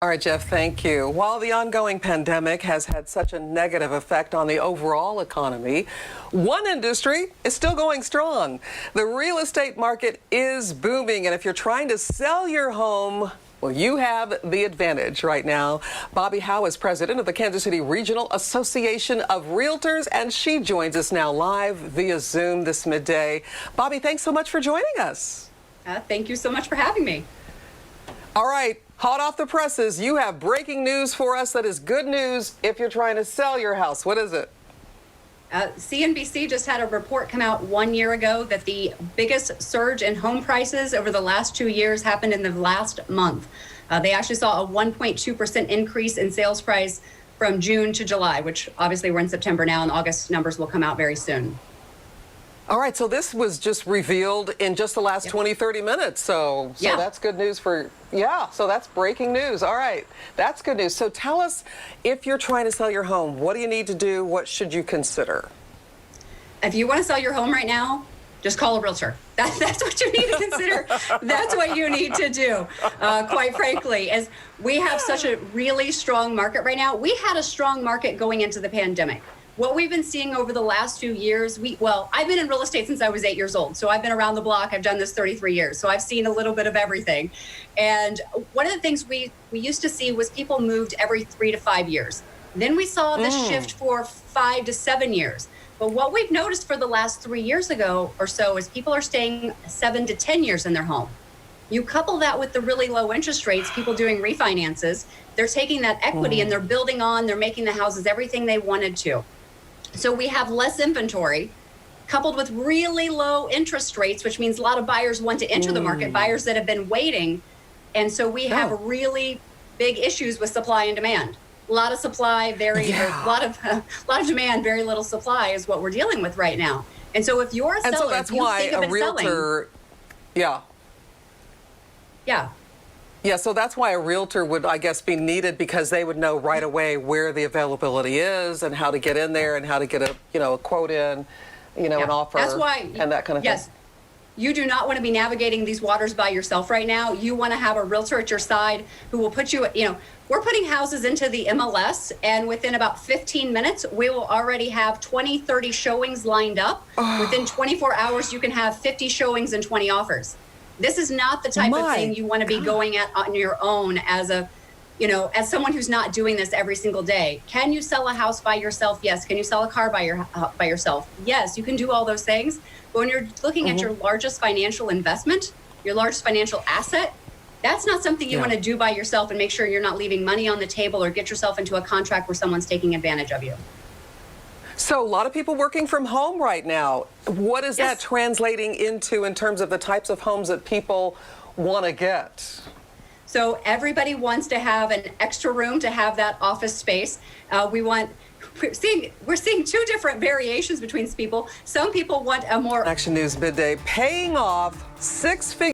All right, Jeff, thank you. While the ongoing pandemic has had such a negative effect on the overall economy, one industry is still going strong. The real estate market is booming, and if you're trying to sell your home, well, you have the advantage right now. Bobbi Howe is president of the Kansas City Regional Association of Realtors, and she joins us now live via Zoom this midday. Bobbi, thanks so much for joining us. Thank you so much for having me. All right, hot off the presses, you have breaking news for us that is good news if you're trying to sell your house. What is it? CNBC just had a report come out 1 year ago that the biggest surge in home prices over the last 2 years happened in the last month. They actually saw a 1.2% increase in sales price from June to July, which obviously we're in September now, and August numbers will come out very soon. All right, so this was just revealed in just the last 20, 30 minutes. So that's good news for, so that's breaking news. All right, that's good news. So tell us, if you're trying to sell your home, what do you need to do? What should you consider? If you want to sell your home right now, just call a realtor. That's what you need to consider. That's what you need to do, quite frankly, as we have such a really strong market right now. We had a strong market going into the pandemic. What we've been seeing over the last few years, I've been in real estate since I was 8 years old. So I've been around the block. I've done this 33 years. So I've seen a little bit of everything. And one of the things we used to see was people moved every 3 to 5 years. Then we saw this shift for 5 to 7 years. But what we've noticed for the last 3 years ago or so is people are staying 7 to 10 years in their home. You couple that with the really low interest rates, people doing refinances, they're taking that equity and they're building on, they're making the houses everything they wanted to. So we have less inventory coupled with really low interest rates, which means a lot of buyers want to enter the market, buyers that have been waiting. And so we have really big issues with supply and demand. A lot of supply, a lot of demand, very little supply is what we're dealing with right now. And so if you're a seller, so that's why a realtor, so that's why a realtor would, I guess, be needed, because they would know right away where the availability is and how to get in there and how to get a quote in, an offer. That's why, and that kind of thing. You do not want to be navigating these waters by yourself right now. You want to have a realtor at your side who will put you, we're putting houses into the MLS, and within about 15 minutes, we will already have 20, 30 showings lined up. Within 24 hours, you can have 50 showings and 20 offers. This is not the type of thing you want to be going at on your own as as someone who's not doing this every single day. Can you sell a house by yourself? Yes. Can you sell a car by yourself? Yes, you can do all those things. But when you're looking at your largest financial investment, your largest financial asset, that's not something you want to do by yourself and make sure you're not leaving money on the table or get yourself into a contract where someone's taking advantage of you. So a lot of people working from home right now. What is that translating into in terms of the types of homes that people want to get? So everybody wants to have an extra room to have that office space. We're seeing two different variations between people. Some people want a more Action News Midday, paying off 6 figures.